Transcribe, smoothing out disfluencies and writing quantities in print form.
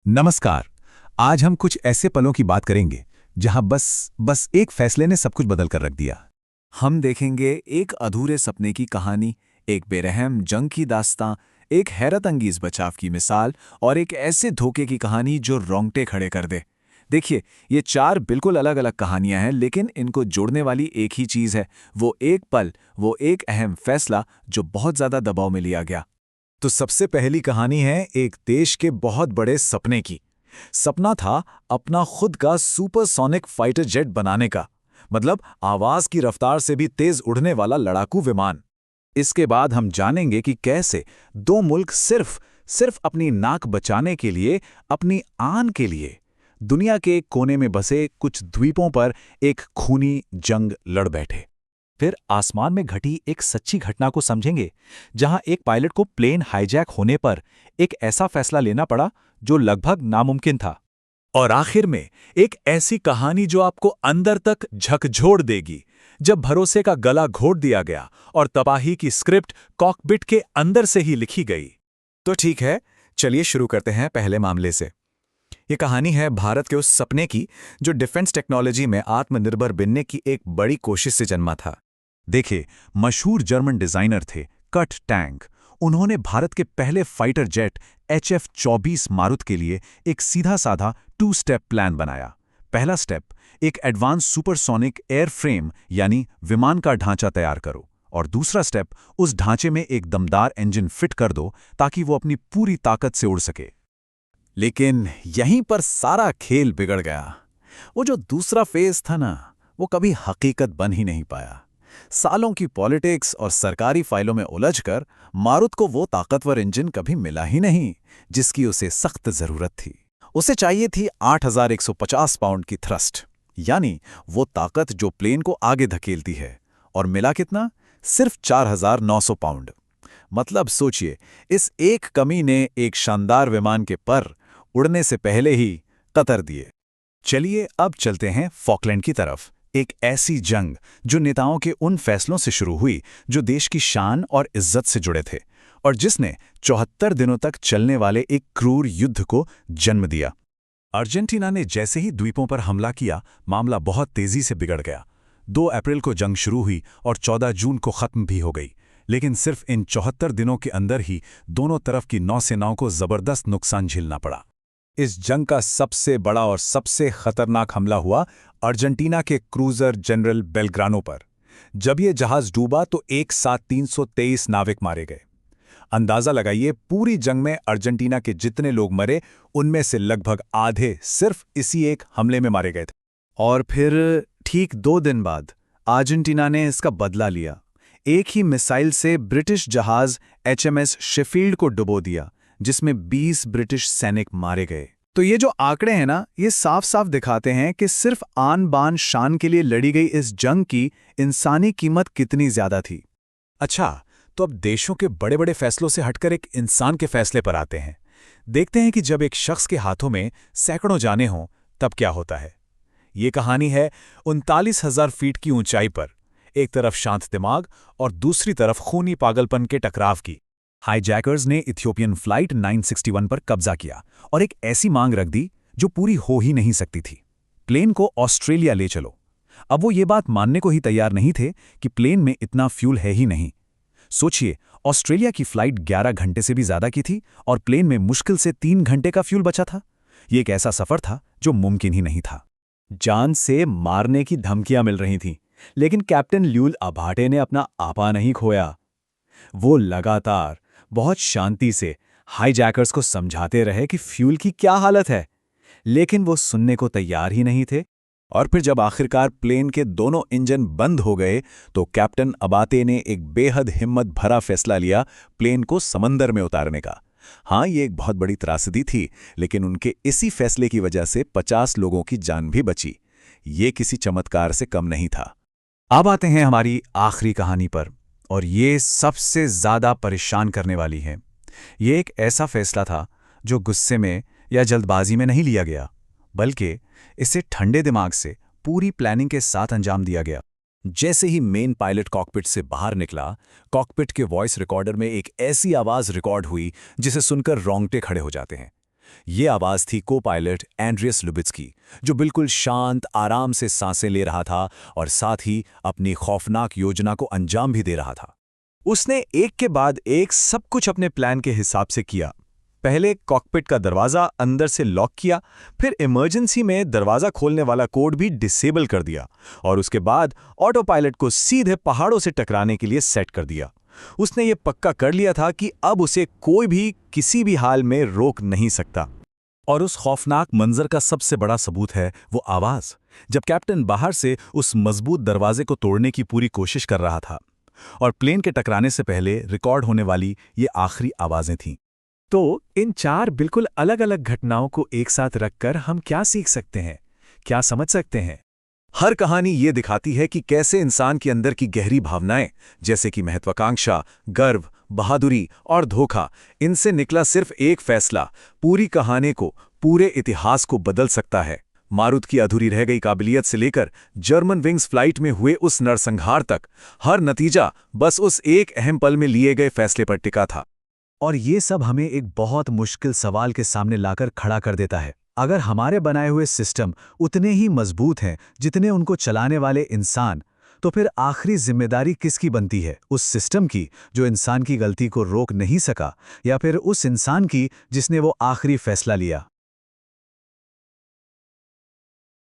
नमस्कार। आज हम कुछ ऐसे पलों की बात करेंगे जहां बस एक फैसले ने सब कुछ बदल कर रख दिया। हम देखेंगे एक अधूरे सपने की कहानी, एक बेरहम जंग की दास्तां, एक हैरत अंगीज बचाव की मिसाल और एक ऐसे धोखे की कहानी जो रोंगटे खड़े कर दे। देखिए, ये चार बिल्कुल अलग अलग कहानियां हैं, लेकिन इनको जोड़ने वाली एक ही चीज है। वो एक पल, वो एक अहम फैसला जो बहुत ज्यादा दबाव में लिया गया। तो सबसे पहली कहानी है एक देश के बहुत बड़े सपने की। सपना था अपना खुद का सुपरसोनिक फाइटर जेट बनाने का, मतलब आवाज की रफ्तार से भी तेज उड़ने वाला लड़ाकू विमान। इसके बाद हम जानेंगे कि कैसे दो मुल्क सिर्फ अपनी नाक बचाने के लिए, अपनी आन के लिए, दुनिया के एक कोने में बसे कुछ द्वीपों पर एक खूनी जंग लड़ बैठे। फिर आसमान में घटी एक सच्ची घटना को समझेंगे, जहां एक पायलट को प्लेन हाईजैक होने पर एक ऐसा फैसला लेना पड़ा जो लगभग नामुमकिन था। और आखिर में एक ऐसी कहानी जो आपको अंदर तक झकझोर देगी, जब भरोसे का गला घोट दिया गया और तबाही की स्क्रिप्ट कॉकपिट के अंदर से ही लिखी गई। तो ठीक है, चलिए शुरू करते हैं पहले मामले से। ये कहानी है भारत के उस सपने की जो डिफेंस टेक्नोलॉजी में आत्मनिर्भर बनने की एक बड़ी कोशिश से जन्मा था। देखिए, मशहूर जर्मन डिजाइनर थे कट टैंक। उन्होंने भारत के पहले फाइटर जेट HF-24 मारुत के लिए एक सीधा साधा 2 स्टेप प्लान बनाया। पहला स्टेप, एक एडवांस सुपरसोनिक एयरफ्रेम यानी विमान का ढांचा तैयार करो, और दूसरा स्टेप, उस ढांचे में एक दमदार इंजन फिट कर दो ताकि वो अपनी पूरी ताकत से उड़ सके। लेकिन यहीं पर सारा खेल बिगड़ गया। वो जो दूसरा फेज था ना, वो कभी हकीकत बन ही नहीं पाया। सालों की पॉलिटिक्स और सरकारी फाइलों में उलझकर मारुत को वो ताकतवर इंजन कभी मिला ही नहीं जिसकी उसे सख्त जरूरत थी। उसे चाहिए थी 8,150 पाउंड की थ्रस्ट, यानी वो ताकत जो प्लेन को आगे धकेलती है। और मिला कितना? सिर्फ 4,900 पाउंड। मतलब सोचिए, इस एक कमी ने एक शानदार विमान के पर उड़ने से पहले ही कतर दिए। चलिए अब चलते हैं फॉकलैंड की तरफ। एक ऐसी जंग जो नेताओं के उन फैसलों से शुरू हुई जो देश की शान और इज्जत से जुड़े थे, और जिसने 74 दिनों तक चलने वाले एक क्रूर युद्ध को जन्म दिया। अर्जेंटीना ने जैसे ही द्वीपों पर हमला किया, मामला बहुत तेजी से बिगड़ गया। 2 अप्रैल को जंग शुरू हुई और 14 जून को खत्म भी हो गई। लेकिन सिर्फ इन 74 दिनों के अंदर ही दोनों तरफ की नौसेनाओं को जबरदस्त नुकसान झेलना पड़ा। इस जंग का सबसे बड़ा और सबसे खतरनाक हमला हुआ अर्जेंटीना के क्रूजर जनरल बेलग्रानो पर। जब ये जहाज डूबा तो एक साथ 323 नाविक मारे गए। अंदाजा लगाइए, पूरी जंग में अर्जेंटीना के जितने लोग मरे, उनमें से लगभग आधे सिर्फ इसी एक हमले में मारे गए थे। और फिर ठीक 2 दिन बाद अर्जेंटीना ने इसका बदला लिया। एक ही मिसाइल से ब्रिटिश जहाज HMS शेफील्ड को डुबो दिया, जिसमें 20 ब्रिटिश सैनिक मारे गए। तो ये जो आंकड़े हैं ना, ये साफ साफ दिखाते हैं कि सिर्फ आन बान शान के लिए लड़ी गई इस जंग की इंसानी कीमत कितनी ज्यादा थी। अच्छा, तो अब देशों के बड़े बड़े फैसलों से हटकर एक इंसान के फैसले पर आते हैं। देखते हैं कि जब एक शख्स के हाथों में सैकड़ों जानें हों, तब क्या होता है। ये कहानी है 39,000 फीट की ऊंचाई पर, एक तरफ शांत दिमाग और दूसरी तरफ खूनी पागलपन के टकराव की। हाईजैकर्स ने इथियोपियन फ्लाइट 961 पर कब्जा किया और एक ऐसी मांग रख दी जो पूरी हो ही नहीं सकती थी। प्लेन को ऑस्ट्रेलिया ले चलो। अब वो ये बात मानने को ही तैयार नहीं थे कि प्लेन में इतना फ्यूल है ही नहीं। सोचिए, ऑस्ट्रेलिया की फ्लाइट 11 घंटे से भी ज्यादा की थी और प्लेन में मुश्किल से 3 घंटे का फ्यूल बचा था। ये एक ऐसा सफर था जो मुमकिन ही नहीं था। जान से मारने की धमकियां मिल रही थीं, लेकिन कैप्टन ल्यूल अभाटे ने अपना आपा नहीं खोया। वो लगातार बहुत शांति से हाईजैकर्स को समझाते रहे कि फ्यूल की क्या हालत है, लेकिन वो सुनने को तैयार ही नहीं थे। और फिर जब आखिरकार प्लेन के दोनों इंजन बंद हो गए, तो कैप्टन अबाते ने एक बेहद हिम्मत भरा फैसला लिया, प्लेन को समंदर में उतारने का। हाँ, ये एक बहुत बड़ी त्रासदी थी, लेकिन उनके इसी फैसले की वजह से 50 लोगों की जान भी बची। ये किसी चमत्कार से कम नहीं था। अब आते हैं हमारी आखिरी कहानी पर, और ये सबसे ज्यादा परेशान करने वाली है। ये एक ऐसा फैसला था जो गुस्से में या जल्दबाजी में नहीं लिया गया, बल्कि इसे ठंडे दिमाग से पूरी प्लानिंग के साथ अंजाम दिया गया। जैसे ही मेन पायलट कॉकपिट से बाहर निकला, कॉकपिट के वॉइस रिकॉर्डर में एक ऐसी आवाज रिकॉर्ड हुई जिसे सुनकर रोंगटे खड़े हो जाते हैं। ये आवाज थी को पायलट एंड्रियस लुबिट्स की, जो बिल्कुल शांत आराम से सांसें ले रहा था और साथ ही अपनी खौफनाक योजना को अंजाम भी दे रहा था। उसने एक के बाद एक सब कुछ अपने प्लान के हिसाब से किया। पहले कॉकपिट का दरवाज़ा अंदर से लॉक किया, फिर इमरजेंसी में दरवाज़ा खोलने वाला कोड भी डिसेबल कर दिया और उसके बाद ऑटो पायलट को सीधे पहाड़ों से टकराने के लिए सेट कर दिया। उसने ये पक्का कर लिया था कि अब उसे कोई भी किसी भी हाल में रोक नहीं सकता। और उस खौफनाक मंजर का सबसे बड़ा सबूत है वो आवाज, जब कैप्टन बाहर से उस मजबूत दरवाजे को तोड़ने की पूरी कोशिश कर रहा था और प्लेन के टकराने से पहले रिकॉर्ड होने वाली ये आखिरी आवाजें थीं। तो इन 4 बिल्कुल अलग अलग घटनाओं को एक साथ रखकर हम क्या सीख सकते हैं, क्या समझ सकते हैं? हर कहानी ये दिखाती है कि कैसे इंसान के अंदर की गहरी भावनाएं, जैसे कि महत्वाकांक्षा, गर्व, बहादुरी और धोखा, इनसे निकला सिर्फ एक फैसला पूरी कहानी को, पूरे इतिहास को बदल सकता है। मारुत की अधूरी रह गई काबिलियत से लेकर जर्मन विंग्स फ्लाइट में हुए उस नरसंहार तक, हर नतीजा बस उस एक अहम पल में लिए गए फैसले पर टिका था। और ये सब हमें एक बहुत मुश्किल सवाल के सामने लाकर खड़ा कर देता है। अगर हमारे बनाए हुए सिस्टम उतने ही मजबूत हैं जितने उनको चलाने वाले इंसान, तो फिर आखिरी जिम्मेदारी किसकी बनती है? उस सिस्टम की जो इंसान की गलती को रोक नहीं सका, या फिर उस इंसान की जिसने वो आखिरी फैसला लिया?